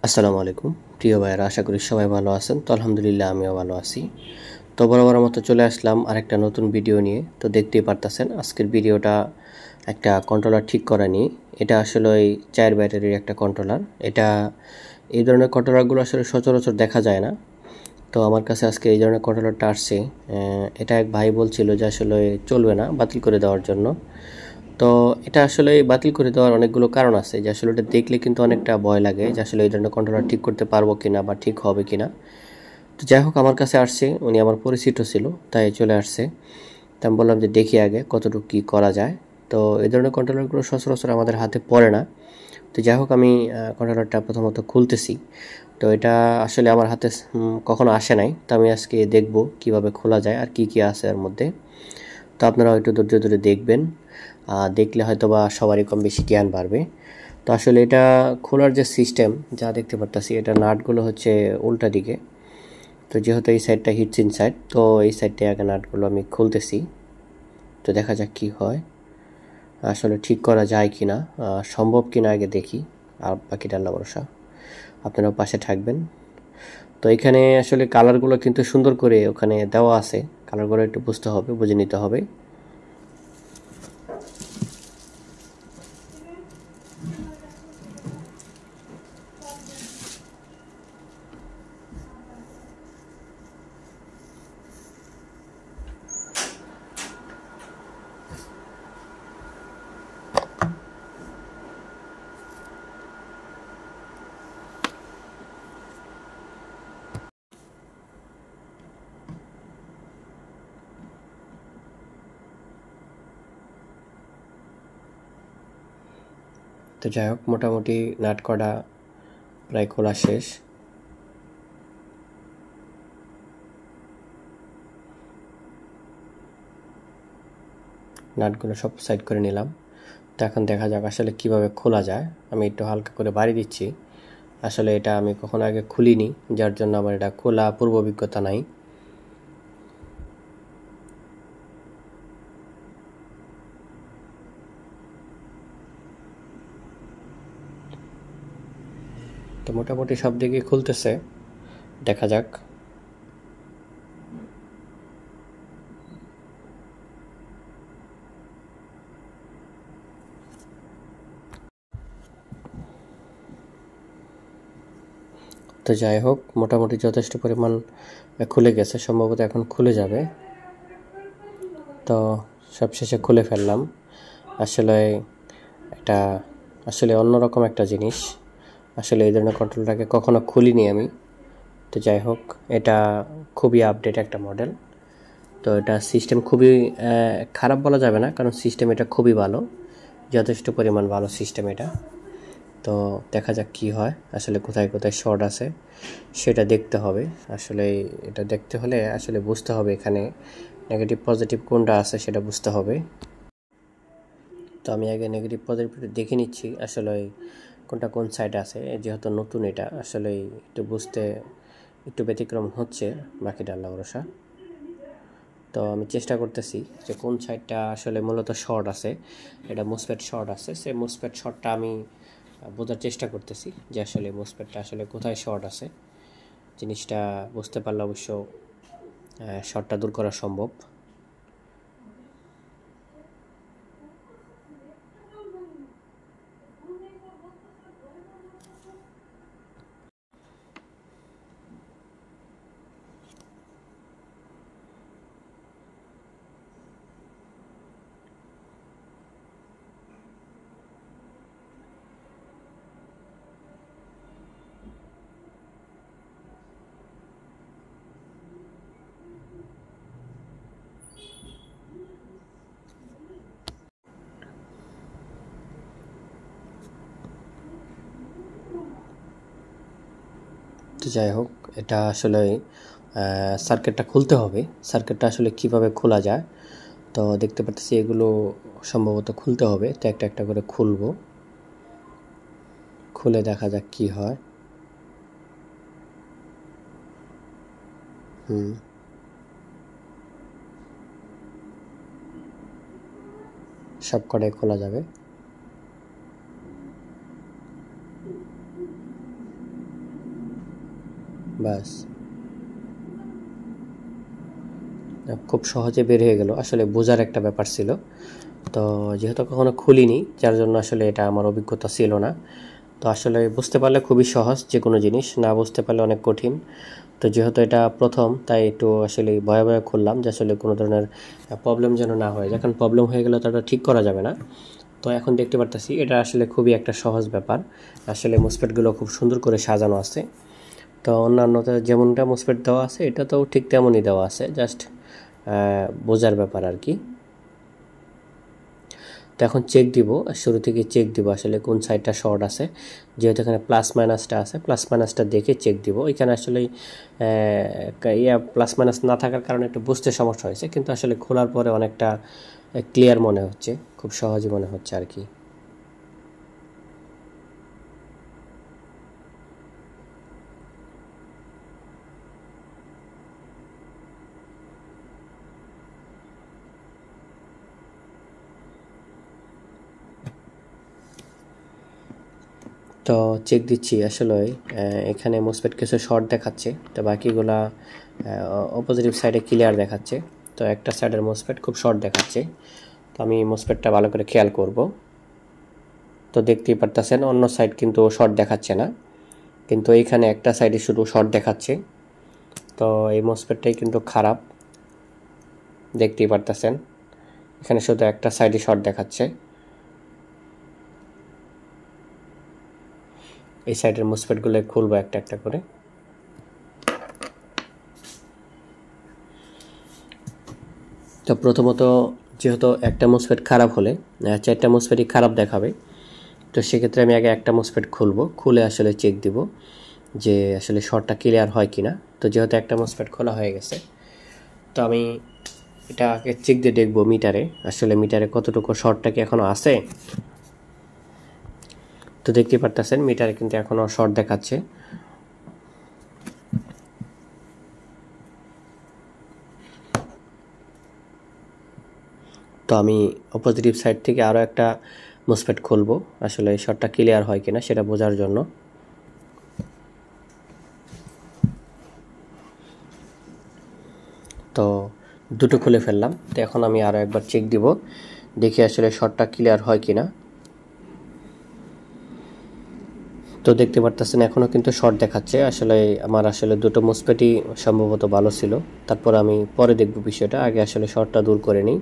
আসসালামু আলাইকুম প্রিয় ভাইয়েরা, আশা করি সবাই ভালো আছেন। তো আলহামদুলিল্লাহ আমিও ভালো আছি। তো বরাবর মতো চলে আসলাম আরেকটা নতুন ভিডিও নিয়ে। তো দেখতেই পারতেছেন আজকের ভিডিওটা একটা কন্ট্রোলার ঠিক করা নিয়ে। এটা আসলে ওই 4 ব্যাটারির একটা কন্ট্রোলার। এই ধরনের কন্ট্রোলারগুলো আসলে সচরাচর দেখা যায় না। তো আমার কাছে আজকে এই ধরনের কন্ট্রোলারটা আসছে। এটা এক ভাই বলছিল যে আসলে চলবে না, বাতিল করে দেওয়ার জন্য। তো এটা আসলে বাতিল করে দেওয়ার অনেকগুলো কারণ আছে, যে আসলে এটা দেখলে কিন্তু অনেকটা ভয় লাগে যে আসলে এই ধরনের কন্ট্রোলার ঠিক করতে পারবো কিনা বা ঠিক হবে কিনা। তো যাই হোক, আমার কাছে আসছে, উনি আমার পরিচিত ছিল, তাই চলে আসছে। তা আমি বললাম যে দেখি আগে কতটুকু কী করা যায়। তো এই ধরনের কন্ট্রোলারগুলো সচরাচর আমাদের হাতে পড়ে না। তো যাই হোক, আমি কন্ট্রোলারটা প্রথমত খুলতেছি। তো এটা আসলে আমার হাতে কখনো আসে নাই, তো আমি আজকে দেখব কিভাবে খোলা যায় আর কি কি আছে এর মধ্যে। তো আপনারা একটু ধৈর্য ধরে দেখবেন, দেখলে হয়তো বা সবারই কম বেশি জ্ঞান বাড়বে। তো আসলে এটা খোলার যে সিস্টেম যা দেখতে পারতাছি, এটা নাটগুলো হচ্ছে উল্টা দিকে। তো যেহেতু এই সাইডটা হিটসিন সাইড, তো এই সাইডটা আগে নাটগুলো আমি খুলতেছি। তো দেখা যাক কি হয়, আসলে ঠিক করা যায় কি না, সম্ভব কি না আগে দেখি। আর বাকিটা আল্লাহ ভরসা, আপনারাও পাশে থাকবেন। তো এখানে আসলে কালারগুলো কিন্তু সুন্দর করে ওখানে দেওয়া আছে, কালারগুলো একটু বুঝতে হবে, বুঝে নিতে হবে। তো যাই হোক, মোটামুটি নাট করা প্রায় খোলা শেষ। নাটগুলো সব সাইড করে নিলাম। তো এখন দেখা যাক আসলে কিভাবে খোলা যায়। আমি একটু হালকা করে বাড়ি দিচ্ছি। আসলে এটা আমি কখনো আগে খুলিনি, যার জন্য আমার এটা খোলা পূর্ব অভিজ্ঞতা নাই। তো মোটামুটি সব দিকে খুলতেছে, দেখা যাক। তো যাই হোক, মোটামুটি যথেষ্ট পরিমাণ খুলে গেছে, সম্ভবত এখন খুলে যাবে। তো সবশেষে খুলে ফেললাম। আসলে এটা আসলে অন্যরকম একটা জিনিস। আসলে এই ধরনের কন্ট্রোলটাকে কখনো খুলিনি আমি। তো যাই হোক, এটা খুবই আপডেট একটা মডেল। তো এটা সিস্টেম খুবই খারাপ বলা যাবে না, কারণ সিস্টেম এটা খুবই ভালো, যথেষ্ট পরিমাণ ভালো সিস্টেম এটা। তো দেখা যাক কি হয়, আসলে কোথায় কোথায় শর্ট আছে সেটা দেখতে হবে। আসলে এটা দেখতে হলে আসলে বুঝতে হবে এখানে নেগেটিভ পজিটিভ কোনটা আছে সেটা বুঝতে হবে। তো আমি আগে নেগেটিভ পজিটিভ দেখে নিচ্ছি আসলে কোনটা কোন সাইডে আছে। যেহেতু নতুন এটা, আসলে একটু বুঝতে একটু ব্যতিক্রম হচ্ছে, বাকিটা আল্লাহ ভরসা। তো আমি চেষ্টা করতেছি যে কোন সাইডটা আসলে মূলত শর্ট আছে। এটা মোসফেট শর্ট আছে, সেই মোসফেট শর্টটা আমি বোঝার চেষ্টা করতেছি যে আসলে মোসফেটটা আসলে কোথায় শর্ট আছে। জিনিসটা বুঝতে পারলে অবশ্য শর্টটা দূর করা সম্ভব। তো যাই হোক, এটা আসলে সার্কিটটা খুলতে হবে। সার্কিটটা আসলে কিভাবে খোলা যায়, তো দেখতে পাচ্ছি এগুলো সম্ভবত খুলতে হবে। তো একটা একটা করে খুলবো, খুলে দেখা যাক কি হয়। সব কটাই খোলা যাবে। তো যাই হোক, ব্যাস খুব সহজে বের হয়ে গেল। আসলে বোঝার একটা ব্যাপার ছিল, তো যেহেতু কখনো খুলিনি যার জন্য আসলে এটা আমার অভিজ্ঞতা ছিল না। তো আসলে বুঝতে পারলে খুবই সহজ, যে কোনো জিনিস না বুঝতে পারলে অনেক কঠিন। তো যেহেতু এটা প্রথম, তাই একটু আসলে ভয়ে ভয়ে খুললাম, যে আসলে কোনো ধরনের প্রবলেম যেন না হয়। যখন প্রবলেম হয়ে গেলে তো এটা ঠিক করা যাবে না। তো এখন দেখতে পারতেছি এটা আসলে খুবই একটা সহজ ব্যাপার। আসলে মোসপেটগুলো খুব সুন্দর করে সাজানো আছে। তো অন্যান্যতে যেমনটা মোসপেট দেওয়া আছে এটা তো ঠিক তেমনই দেওয়া আছে, জাস্ট বোঝার ব্যাপার আর কি। তো এখন চেক দিব, শুরু থেকে চেক দিব আসলে কোন সাইডটা শর্ট আছে। যেহেতু এখানে প্লাস মাইনাসটা আছে, প্লাস মাইনাসটা দেখে চেক দিব। এখানে আসলে প্লাস মাইনাস না থাকার কারণে একটু বুঝতে সমস্যা হয়েছে, কিন্তু আসলে খোলার পরে অনেকটা ক্লিয়ার মনে হচ্ছে, খুব সহজই মনে হচ্ছে আর কি। তো চেক দিচ্ছি আসলে এখানে মোসপেট কিছু শর্ট দেখাচ্ছে, তো বাকিগুলা অপোজিটিভ সাইডে ক্লিয়ার দেখাচ্ছে। তো একটা সাইডের মোসপেট খুব শর্ট দেখাচ্ছে, তো আমি মোসপেটটা ভালো করে খেয়াল করব। তো দেখতেই পারতেছেন অন্য সাইড কিন্তু শর্ট দেখাচ্ছে না, কিন্তু এইখানে একটা সাইডে শুধু শর্ট দেখাচ্ছে। তো এই মোসপেটটাই কিন্তু খারাপ, দেখতেই পারতেছেন এখানে শুধু একটা সাইডে শর্ট দেখাচ্ছে। এই সাইডের মোসপেটগুলো খুলবো একটা একটা করে। তো প্রথমত যেহেতু একটা মোসপেট খারাপ হলে 4টা মোসপেটই খারাপ দেখাবে, তো সেক্ষেত্রে আমি আগে একটা মোসপেট খুলবো, খুলে আসলে চেক দিব যে আসলে শর্টটা ক্লিয়ার হয় কিনা। তো যেহেতু একটা মোসপেট খোলা হয়ে গেছে, তো আমি এটা আগে চেক দিয়ে দেখবো মিটারে, আসলে মিটারে কতটুকু শর্টটা কি এখনো আছে। তো দেখতেই পারতেছেন মিটারে কিন্তু এখনো শর্ট দেখাচ্ছে। তো আমি অপোজিটিভ সাইড থেকে আরও একটা মোসপেট খুলবো, আসলে এই শর্টটা ক্লিয়ার হয় কিনা সেটা বোঝার জন্য। তো দুটো খুলে ফেললাম, তো এখন আমি আরও একবার চেক দিব, দেখি আসলে শর্টটা ক্লিয়ার হয় কিনা। তো দেখতে পারতেছেন এখনও কিন্তু শর্ট দেখাচ্ছে। আসলে আমার আসলে দুটো মোসপেটই সম্ভবত ভালো ছিল, তারপর আমি পরে দেখব বিষয়টা, আগে আসলে শর্টটা দূর করে নিই।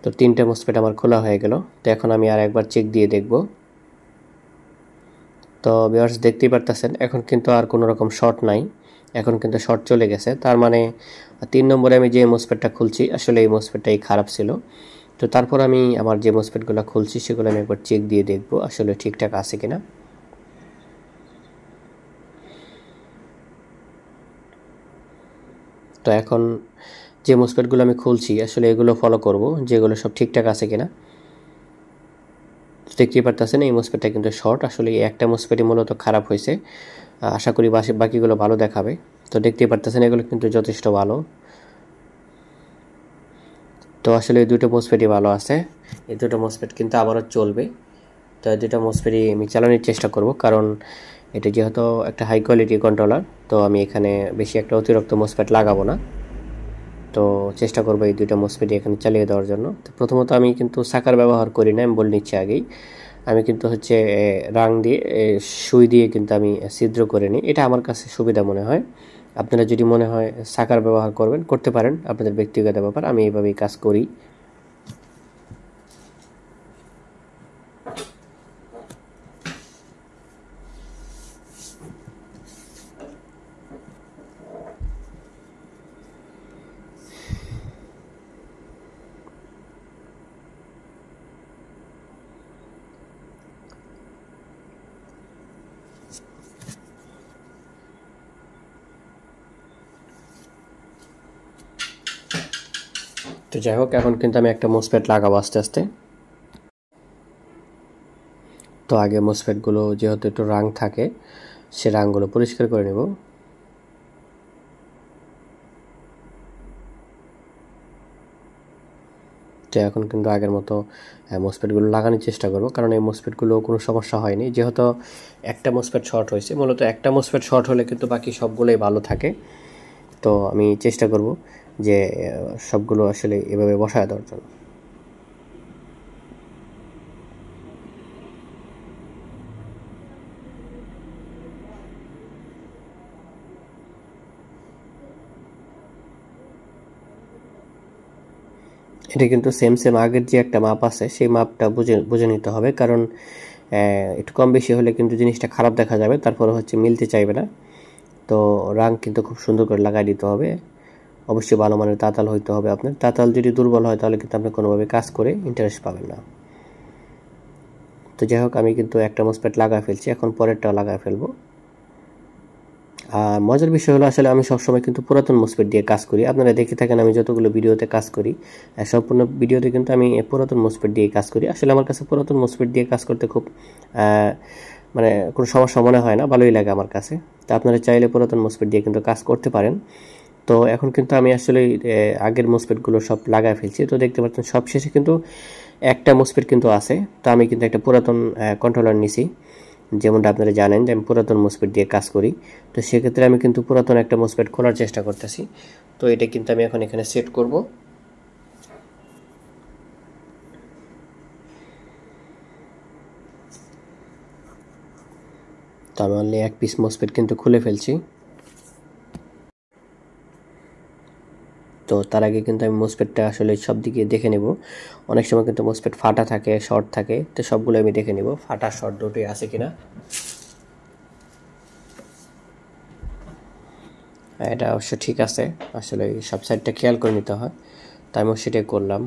তো 3টে মোসপেট আমার খোলা হয়ে গেল। তো এখন আমি আর একবার চেক দিয়ে দেখব। তো ভিউয়ার্স দেখতেই পারতেছেন এখন কিন্তু আর কোনো রকম শর্ট নাই, এখন কিন্তু শর্ট চলে গেছে। তার মানে 3 নম্বরে আমি যে মোসপেটটা খুলছি আসলে এই মোসপেটটাই খারাপ ছিল। তো তারপর আমি আমার যে মোসপেটগুলো খুলছি সেগুলো আমি একবার চেক দিয়ে দেখব আসলে ঠিকঠাক আছে কিনা। তো এখন যে মোসপেটগুলো আমি খুলছি আসলে এগুলো ফলো করব, যেগুলো সব ঠিকঠাক আছে কিনা। দেখতেই পারতেছেন এই মোসপেটটা কিন্তু শর্ট, আসলে এই একটা মোসপেটই মূলত খারাপ হয়েছে। আশা করি বাকিগুলো ভালো দেখাবে। তো দেখতেই পারতেছেন এগুলো কিন্তু যথেষ্ট ভালো। তো আসলে এই দুটো মোসপেটই ভালো আছে, এই দুটো মোসপেট কিন্তু আবারও চলবে। তো এই দুটো মোসপেটই আমি চালানোর চেষ্টা করব, কারণ এটা যেহেতু একটা হাই কোয়ালিটি কন্ট্রোলার, তো আমি এখানে বেশি একটা অতিরিক্ত মোসপেট লাগাবো না। তো চেষ্টা করবো এই দুইটা মোসপেট এখানে চালিয়ে দেওয়ার জন্য। তো প্রথমত আমি কিন্তু সাকার ব্যবহার করি না, আমি বলে নিচ্ছি আগেই। আমি কিন্তু হচ্ছে রাং দিয়ে সুই দিয়ে কিন্তু আমি ছিদ্র করে নিই, এটা আমার কাছে সুবিধা মনে হয়। আপনারা যদি মনে হয় সাকার ব্যবহার করবেন করতে পারেন, আপনাদের ব্যক্তিগত ব্যাপার, আমি এইভাবেই কাজ করি। তো যাই হোক এখন কিন্তু আমি একটা মোসপেট লাগাবো আস্তে আস্তে। তো আগে মোসপেটগুলো যেহেতু একটু রাং থাকে, সে রাংগুলো পরিষ্কার করে নেব। তো এখন কিন্তু আগের মতো মোসফেটগুলো লাগানোর চেষ্টা করব, কারণ এই মোসফেটগুলো কোনো সমস্যা হয়নি, যেহেতু একটা মোসফেট শর্ট হয়েছে। মূলত একটা মোসফেট শর্ট হলে কিন্তু বাকি সবগুলোই ভালো থাকে। তো আমি চেষ্টা করব যে সবগুলো আসলে এভাবে বসায় দেওয়ার জন্য। এটা কিন্তু সেম আগের যে একটা মাপ আছে সেই মাপটা বুঝে নিতে হবে, কারণ একটু কম বেশি হলে কিন্তু জিনিসটা খারাপ দেখা যাবে, তারপরে মিলতে চাইবে না। তো রাং কিন্তু খুব সুন্দর করে লাগাই দিতে হবে। অবশ্যই ভালো মানের তাতাল হইতে হবে। আপনার তাতাল যদি দুর্বল হয় তাহলে কিন্তু আপনি কোনোভাবে কাজ করে ইন্টারেস্ট পাবেন না। তো যাই হোক, আমি কিন্তু একটা মোসফেট লাগায় ফেলছি, এখন পরেরটাও লাগায় ফেলবো। আর মজার বিষয় হলো আসলে আমি সবসময় কিন্তু পুরাতন মোসফেট দিয়ে কাজ করি। আপনারা দেখে থাকেন আমি যতগুলো ভিডিওতে কাজ করি, সম্পূর্ণ ভিডিওতে কিন্তু আমি পুরাতন মোসফেট দিয়ে কাজ করি। আসলে আমার কাছে পুরাতন মোসফেট দিয়ে কাজ করতে খুব মানে কোনো সমস্যা মনে হয় না, ভালোই লাগে আমার কাছে। তো আপনারা চাইলে পুরাতন মোসফেট দিয়ে কিন্তু কাজ করতে পারেন। তো এখন কিন্তু আমি আসলে আগের মোসফেটগুলো সব লাগায় ফেলছি। তো দেখতে পাচ্ছেন সবশেষে কিন্তু একটা মোসফেট কিন্তু আছে। তো আমি কিন্তু একটা পুরাতন কন্ট্রোলার নিছি, যেমনটা আপনারা জানেন যে আমি পুরাতন মোসফেট দিয়ে কাজ করি। তো সেক্ষেত্রে আমি কিন্তু পুরাতন একটা মোসফেট খোলার চেষ্টা করতেছি। তো এটা কিন্তু আমি এখন এখানে সেট করব। তো আমি অনলি এক পিস মোসফেট কিন্তু খুলে ফেলছি। তো তার আগে কিন্তু আমি মোসফেটটা আসলে সব দিকে দেখে নেব। অনেক সময় কিন্তু মোসফেট ফাটা থাকে, শর্ট থাকে, তো সবগুলো আমি দেখে নেব ফাটা শর্ট দুটোই আছে কিনা। এটা অবশ্য ঠিক আছে, আসলে সব সাইডটা খেয়াল করে নিতে হয়, তাই আমি সেটাই করলাম।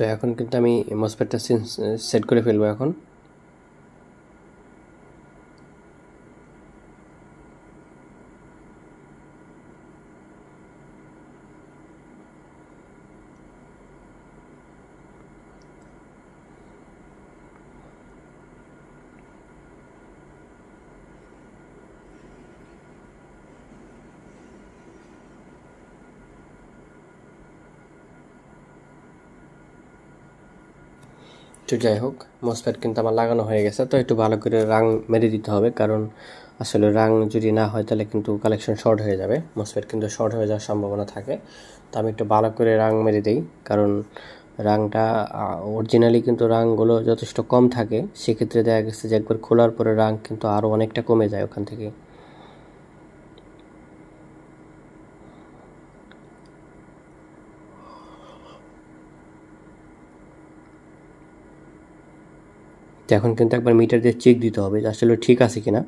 তো এখন কিন্তু আমি মসফেটটা সেট করে ফেলবো এখন। তো যাই হোক, মসফেট কিন্তু আমার লাগানো হয়ে গেছে। তো একটু ভালো করে রাং মেরে দিতে হবে, কারণ আসলে রাং যদি না হয় তাহলে কিন্তু কালেকশন শর্ট হয়ে যাবে, মসফেট কিন্তু শর্ট হয়ে যাওয়ার সম্ভাবনা থাকে। তো আমি একটু ভালো করে রাং মেরে দিই, কারণ রাংটা অরিজিনালি কিন্তু রাংগুলো যথেষ্ট কম থাকে। সেক্ষেত্রে দেখা গেছে যে একবার খোলার পরে রাং কিন্তু আরও অনেকটা কমে যায় ওখান থেকে। তো এখন কিন্তু একবার মিটার দিয়ে চেক দিতে হবে যে আসলে ঠিক আছে কিনা।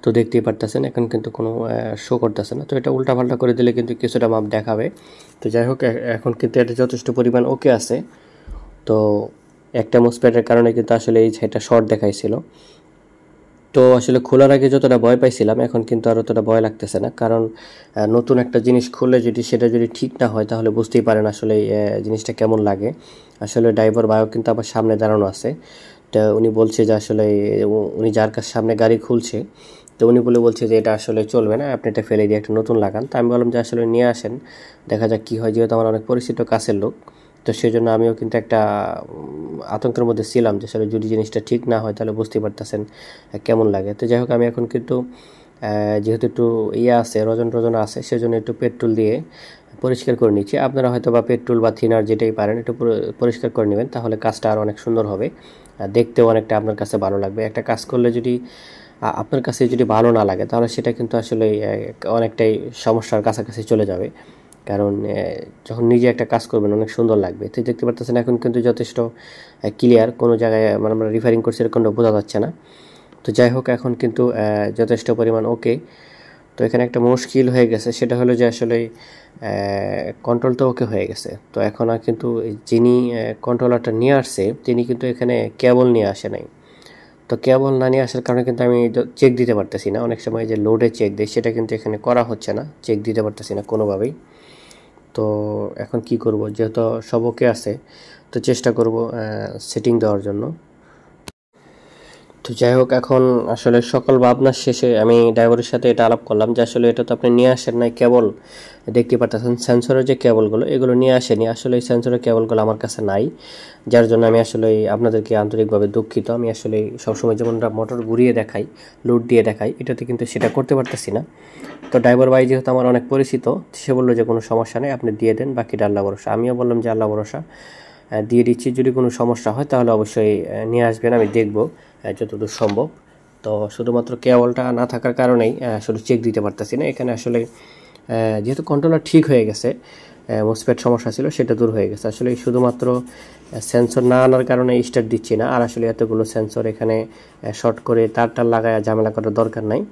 তো দেখতেই পারতেছেন এখন কিন্তু কোনো শো করতেছে না। তো এটা উল্টাপাল্টা করে দিলে কিন্তু কিছুটা মাপ দেখাবে। তো যাই হোক, এখন কিন্তু এটা যথেষ্ট পরিমাণ ওকে আছে। তো একটা মোসফেটের কারণে কিন্তু আসলে এই সাইডটা শর্ট দেখাইছিল। তো আসলে খোলার আগে যতটা ভয় পাইছিলাম, এখন কিন্তু আর অতটা ভয় লাগতেছে না, কারণ নতুন একটা জিনিস খুললে যদি সেটা যদি ঠিক না হয় তাহলে বুঝতেই পারেন আসলে জিনিসটা কেমন লাগে। আসলে ড্রাইভার ভাইও কিন্তু আবার সামনে দাঁড়ানো আছে। তো উনি বলছে যে আসলে উনি যার কাছে সামনে গাড়ি খুলছে, তো উনি বলছে যে এটা আসলে চলবে না, আপনি এটা ফেলে দিয়ে একটা নতুন লাগান। তো আমি বললাম যে আসলে নিয়ে আসেন, দেখা যাক কী হয়, যেহেতু আমার অনেক পরিচিত কাছের লোক। তো সেই জন্য আমিও কিন্তু একটা আতঙ্কের মধ্যে ছিলাম যে আসলে যদি জিনিসটা ঠিক না হয় তাহলে বুঝতেই পারতেছেন কেমন লাগে। তো যাই হোক, আমি এখন কিন্তু যেহেতু একটু আছে, রজন আছে, সেজন্য একটু পেট্রোল দিয়ে পরিষ্কার করে নিচ্ছি। আপনারা হয়তো বা পেট্রোল বা থিনার যেটাই পারেন একটু পরিষ্কার করে নেবেন, তাহলে কাজটা আরও অনেক সুন্দর হবে, দেখতেও অনেকটা আপনার কাছে ভালো লাগবে। একটা কাজ করলে যদি আপনার কাছে যদি ভালো না লাগে তাহলে সেটা কিন্তু আসলে অনেকটাই সমস্যার কাছাকাছি চলে যাবে, কারণ যখন নিজে একটা কাজ করবেন অনেক সুন্দর লাগবে। তো দেখতে পাচ্ছেন এখন কিন্তু যথেষ্ট ক্লিয়ার, কোনো জায়গায় মানে আমরা রিফারিং করছি এরকমটা বোঝা যাচ্ছে না। তো যাই হোক, এখন কিন্তু যথেষ্ট পরিমাণ ওকে। তো এখানে একটা মুশকিল হয়ে গেছে, সেটা হলো যে আসলে কন্ট্রোল তো ওকে হয়ে গেছে। তো এখন আর কিন্তু যিনি কন্ট্রোলারটা নিয়ে আসছে তিনি কিন্তু এখানে কেবল নিয়ে আসে নাই। তো কেবল না নিয়ে আসার কারণে কিন্তু আমি চেক দিতে পারতেছি না। অনেক সময় যে লোডে চেক দেয় সেটা কিন্তু এখানে করা হচ্ছে না, চেক দিতে পারতেছি না কোনোভাবেই। তো এখন কি করব, যেহেতু সব ওকে আছে তো চেষ্টা করব সেটিং দেওয়ার জন্য। তো যাই হোক, এখন আসলে সকল ভাবনার শেষে আমি ড্রাইভারের সাথে এটা আলাপ করলাম যে আসলে এটা তো আপনি নিয়ে আসেন নাই, কেবল দেখতে পাচ্ছেন সেন্সরের যে কেবলগুলো এগুলো নিয়ে আসেনি। আসলে এই সেন্সরের কেবলগুলো আমার কাছে নাই, যার জন্য আমি আসলে আপনাদেরকে আন্তরিকভাবে দুঃখিত। আমি আসলে সবসময় যেমন মোটর ঘুরিয়ে দেখাই, লোড দিয়ে দেখাই, এটাতে কিন্তু সেটা করতে পারতেছি না। তো ড্রাইভার ভাই যেহেতু আমার অনেক পরিচিত, সে বললো যে কোনো সমস্যা নেই, আপনি দিয়ে দেন, বাকিটা আল্লাহ ভরসা। আমিও বললাম যে আল্লাহ ভরসা, দিয়ে দিচ্ছি, যদি কোনো সমস্যা হয় তাহলে অবশ্যই নিয়ে আসবেন, আমি দেখব যতদূর সম্ভব। তো শুধুমাত্র কেবলটা না থাকার কারণেই আসলে চেক দিতে পারতেছি না। এখানে আসলে যেহেতু কন্ট্রোলার ঠিক হয়ে গেছে, মোসফেট সমস্যা ছিল সেটা দূর হয়ে গেছে। আসলে শুধুমাত্র সেন্সর না আনার কারণে স্টার্ট দিচ্ছি না। আর আসলে এতগুলো সেন্সর এখানে শর্ট করে তার লাগায় ঝামেলা করার দরকার নাই।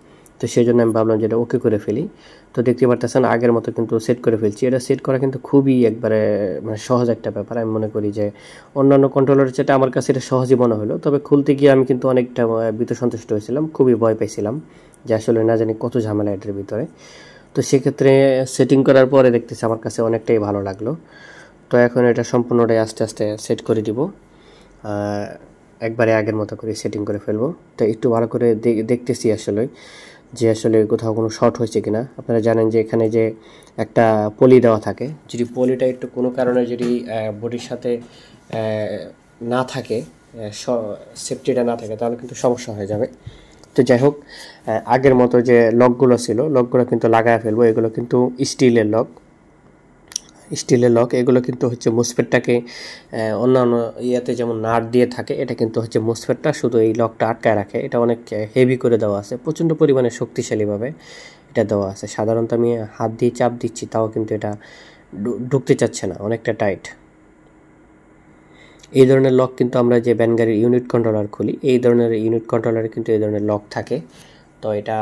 তো সেই জন্য আমি ভাবলাম যে এটা ওকে করে ফেলি। তো দেখতে পারতেছেন আগের মতো কিন্তু সেট করে ফেলছি। এটা সেট করা কিন্তু খুবই একবারে মানে সহজ একটা ব্যাপার। আমি মনে করি যে অন্যান্য কন্ট্রোলারের চেয়ে আমার কাছে এটা সহজই মনে হলো। তবে খুলতে গিয়ে আমি কিন্তু অনেকটা ভীত সন্তুষ্ট হয়েছিলাম, খুবই ভয় পাইছিলাম যে আসলে না জানি কত ঝামেলা এটার ভিতরে। তো সেক্ষেত্রে সেটিং করার পরে দেখতেছি আমার কাছে অনেকটাই ভালো লাগলো। তো এখন এটা সম্পূর্ণটাই আস্তে আস্তে সেট করে দিব, একবারে আগের মতো করে সেটিং করে ফেলবো। তো একটু ভালো করে দেখতেছি আসলে যে আসলে কোথাও কোনো শর্ট হয়েছে কিনা। আপনারা জানেন যে এখানে যে একটা পলি দেওয়া থাকে, যদি পলিটা একটু কোনো কারণে যদি বডির সাথে না থাকে, সেফটিটা না থাকে, তাহলে কিন্তু সমস্যা হয়ে যাবে। তো যাই হোক, আগের মতো যে লকগুলো ছিল লকগুলো কিন্তু লাগায় ফেলবো। এগুলো কিন্তু স্টিলের লক, এগুলো কিন্তু হচ্ছে মোসফেটটাকে অন্যান্য ইয়াতে যেমন নাট দিয়ে থাকে, এটা কিন্তু হচ্ছে মোসফেটটা শুধু এই লকটা আটকায় রাখে। এটা অনেক হেভি করে দেওয়া আছে, প্রচণ্ড পরিমাণে শক্তিশালীভাবে এটা দেওয়া আছে। সাধারণত আমি হাত দিয়ে চাপ দিচ্ছি, তাও কিন্তু এটা ঢুকতে চাচ্ছে না, অনেকটা টাইট। এই ধরনের লক কিন্তু আমরা যে ভ্যান গাড়ির ইউনিট কন্ট্রোলার খুলি, এই ধরনের ইউনিট কন্ট্রোলারে কিন্তু এই ধরনের লক থাকে। তো এটা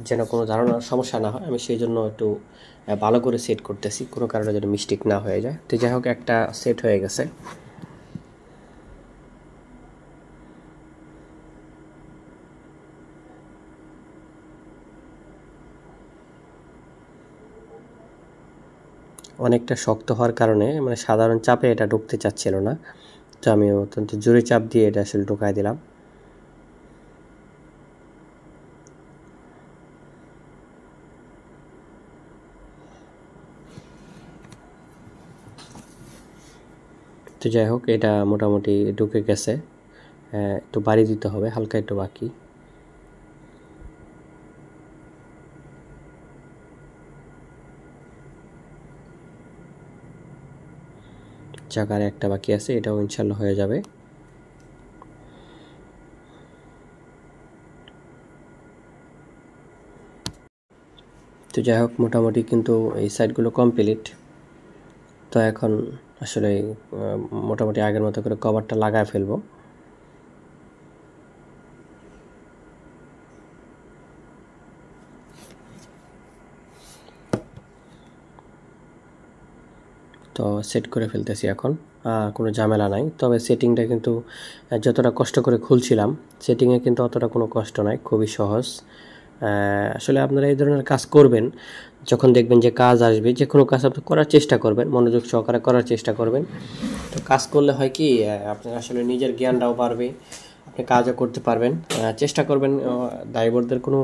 যেন কোনো ধারণার সমস্যা না হয়, আমি সেই জন্য একটু ভালো করে সেট করতেছি, কোনো কারণে যেন মিস্টেক না হয়ে যায়। তো যাই হোক, একটা সেট হয়ে গেছে। অনেকটা শক্ত হওয়ার কারণে মানে সাধারণ চাপে এটা ঢুকতে চাচ্ছিল না। তো আমি অত্যন্ত জোরে চাপ দিয়ে এটা আসলে ঢুকাই দিলাম। তো যাই হোক, এটা মোটামুটি ঢুকে গেছে। একটু বাড়ি দিতে হবে, হালকা একটু বাকি। চাকার একটা বাকি আছে, এটাও ইনশাল্লাহ হয়ে যাবে। তো যাই হোক, মোটামুটি কিন্তু এই সাইডগুলো কমপ্লিট। তো এখন আসলে মোটামুটি আগের মতো করে কভারটা লাগায় ফেলবো। তো সেট করে ফেলতেছি এখন, কোনো ঝামেলা নাই। তবে সেটিংটা কিন্তু যতটা কষ্ট করে খুলছিলাম, সেটিংয়ে কিন্তু অতটা কোনো কষ্ট নাই, খুবই সহজ। আসলে আপনারা এই ধরনের কাজ করবেন যখন দেখবেন যে কাজ আসবে, যে কোনো কাজ আপনি করার চেষ্টা করবেন, মনোযোগ সহকারে করার চেষ্টা করবেন। তো কাজ করলে হয় কি, আপনার আসলে নিজের জ্ঞানটাও বাড়বে, আপনি কাজও করতে পারবেন। চেষ্টা করবেন ড্রাইভারদের কোনো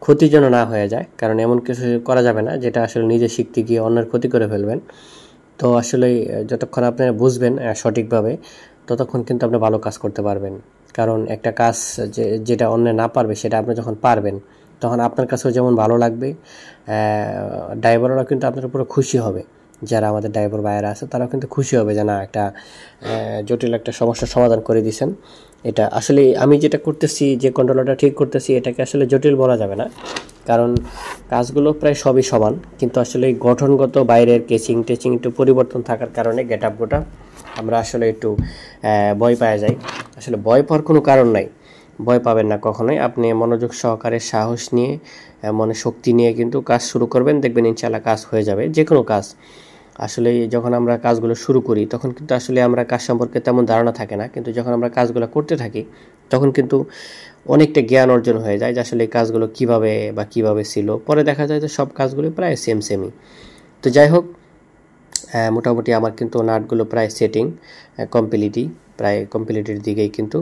ক্ষতি যেন না হয়ে যায়, কারণ এমন কিছু করা যাবে না যেটা আসলে নিজে শিখতে গিয়ে অন্যের ক্ষতি করে ফেলবেন। তো আসলে যতক্ষণ আপনি বুঝবেন সঠিকভাবে, ততক্ষণ কিন্তু আপনি ভালো কাজ করতে পারবেন। কারণ একটা কাজ যেটা অন্য না পারবে সেটা আপনি যখন পারবেন, তখন আপনার কাছেও যেমন ভালো লাগবে, ড্রাইভাররা কিন্তু আপনার উপরে খুশি হবে। যারা আমাদের ড্রাইভার ভাইয়েরা আছে তারাও কিন্তু খুশি হবে যে না, একটা জটিল একটা সমস্যার সমাধান করে দিয়েছেন। এটা আসলে আমি যেটা করতেছি, যে কন্ট্রোলারটা ঠিক করতেছি, এটাকে আসলে জটিল বলা যাবে না, কারণ কাজগুলো প্রায় সবই সমান। কিন্তু আসলে গঠনগত বাইরের কেচিং টেচিং একটু পরিবর্তন থাকার কারণে গেটআপটা আমরা আসলে একটু ভয় পাওয়া যায়। আসলে ভয় পাওয়ার কোনো কারণ নাই, ভয় পাবেন না কখনোই। আপনি মনোযোগ সহকারে, সাহস নিয়ে, মনে শক্তি নিয়ে কিন্তু কাজ শুরু করবেন, দেখবেন ইনশাআল্লাহ কাজ হয়ে যাবে। যে কোনো কাজ আসলে যখন আমরা কাজগুলো শুরু করি তখন কিন্তু আসলে আমরা কাজ সম্পর্কে তেমন ধারণা থাকে না, কিন্তু যখন আমরা কাজগুলো করতে থাকি তখন কিন্তু অনেকটা জ্ঞান অর্জন হয়ে যায় যে আসলে এই কাজগুলো কিভাবে ছিল। পরে দেখা যায় যে সব কাজগুলো প্রায় সেমই। তো যাই হোক, মোটামুটি আমার কিন্তু নাটগুলো প্রায় সেটিং প্রায় কমপ্লিটের দিকেই কিন্তু।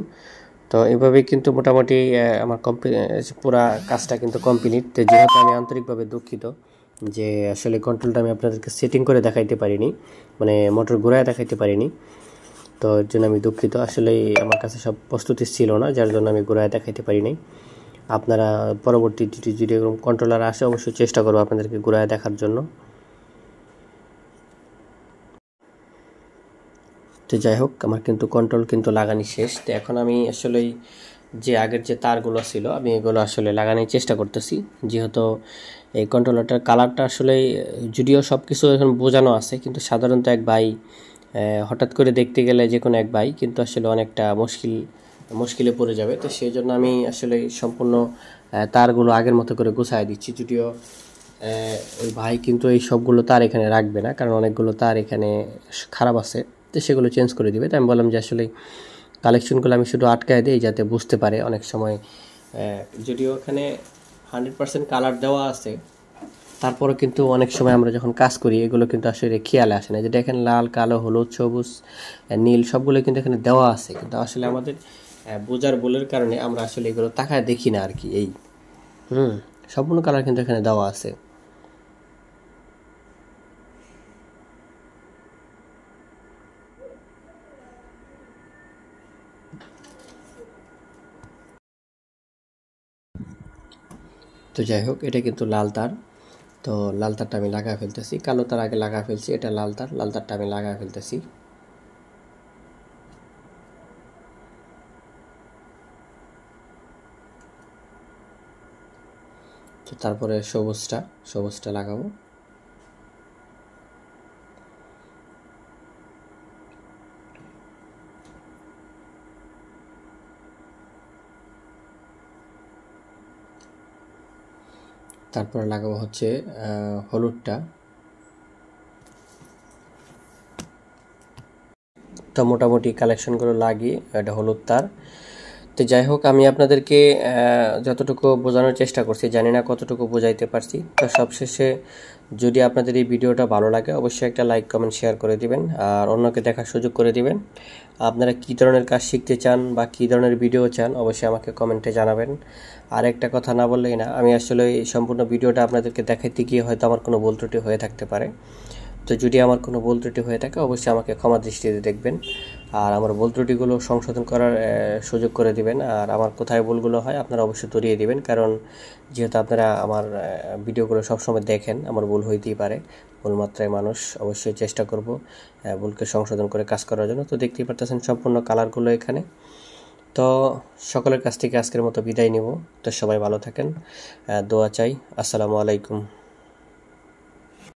তো এইভাবেই কিন্তু মোটামুটি আমার পুরা কাজটা কিন্তু কমপ্লিট। তো যেহেতু আমি আন্তরিকভাবে দুঃখিত যে আসলে কন্ট্রোলটা আমি আপনাদেরকে সেটিং করে দেখাইতে পারিনি, মানে মোটর ঘুরায় দেখাইতে পারিনি। তো এর জন্য আমি দুঃখিত। আসলে আমার কাছে সব প্রস্তুতি ছিল না, যার জন্য আমি ঘুরায় দেখাইতে পারিনি। আপনারা পরবর্তী যদি এরকম কন্ট্রোলার আসে অবশ্যই চেষ্টা করবো আপনাদেরকে ঘুরায় দেখার জন্য। তো যাই হোক, আমার কিন্তু কন্ট্রোল কিন্তু লাগানি শেষ। তো এখন আমি আসলে যে আগের যে তারগুলো ছিল আমি এগুলো আসলে লাগানোর চেষ্টা করতেছি, যেহেতু এই কন্ট্রোলারটার কালারটা আসলে যদিও সব কিছু এখন বোঝানো আছে, কিন্তু সাধারণত এক ভাই হঠাৎ করে দেখতে গেলে যে কোনো এক ভাই কিন্তু আসলে অনেকটা মুশকিলে পড়ে যাবে। তো সেই জন্য আমি আসলে সম্পূর্ণ তারগুলো আগের মতো করে গুছাই দিচ্ছি। যদিও ওই ভাই কিন্তু এই সবগুলো তার এখানে রাখবে না, কারণ অনেকগুলো তার এখানে খারাপ আছে, তো সেগুলো চেঞ্জ করে দিবে। তো আমি বললাম যে আসলে কালেকশনগুলো আমি শুধু আটকায় দিই যাতে বুঝতে পারে। অনেক সময় যদিও এখানে 100% কালার দেওয়া আছে, তারপরে কিন্তু অনেক সময় আমরা যখন কাজ করি এগুলো কিন্তু আসলে খেয়ালে আসে না। যেটা এখানে লাল, কালো, হলুদ, সবুজ, নীল সবগুলো কিন্তু এখানে দেওয়া আছে, কিন্তু আসলে আমাদের বোঝার ভুলের কারণে আমরা আসলে এগুলো তাকায় দেখি না আর কি। এই সম্পূর্ণ কালার কিন্তু এখানে দেওয়া আছে। তো যাই হোক, এটা কিন্তু লাল তার। তো লাল তারটা আমি লাগায় ফেলতেছি, কালো তার আগে লাগায় ফেলছি, এটা লাল তারটা আমি লাগায় ফেলতেছি। তো তারপরে সবুজটা লাগাবো। তারপরে লাগাবো হচ্ছে হলুদটা। তো মোটামুটি কালেকশনগুলো লাগিয়ে এটা হলুদ তার। তো যাই হোক, আমি আপনাদেরকে যতটুকু বোঝানোর চেষ্টা করছি, জানি না কতটুকু বোঝাইতে পারছি। তো সবশেষে যদি আপনাদের এই ভিডিওটা ভালো লাগে অবশ্যই একটা লাইক, কমেন্ট, শেয়ার করে দিবেন, আর অন্যকে দেখার সুযোগ করে দিবেন। আপনারা কী ধরনের কাজ শিখতে চান বা কী ধরনের ভিডিও চান অবশ্যই আমাকে কমেন্টে জানাবেন। আর একটা কথা না বললেই না, আমি আসলে এই সম্পূর্ণ ভিডিওটা আপনাদেরকে দেখাইতে গিয়ে হয়তো আমার কোনো ভুল ত্রুটি হয়ে থাকতে পারে। তো যদি আমার কোনো ভুল ত্রুটি হয়ে থাকে অবশ্যই আমাকে ক্ষমা দৃষ্টিতে দেখবেন, আর আমার ভুল ত্রুটিগুলো সংশোধন করার সুযোগ করে দিবেন। আর আমার কোথায় ভুলগুলো হয় আপনারা অবশ্যই ধরিয়ে দিবেন, কারণ যেহেতু আপনারা আমার ভিডিওগুলো সবসময় দেখেন, আমার ভুল হইতেই পারে। ভুল মাত্রায় মানুষ, অবশ্যই চেষ্টা করব ভুলকে সংশোধন করে কাজ করার জন্য। তো দেখতেই পারতেছেন সম্পূর্ণ কালারগুলো এখানে। তো সকলের কাছ থেকে আজকের মতো বিদায় নিব। তো সবাই ভালো থাকেন, দোয়া চাই। আসসালামু আলাইকুম।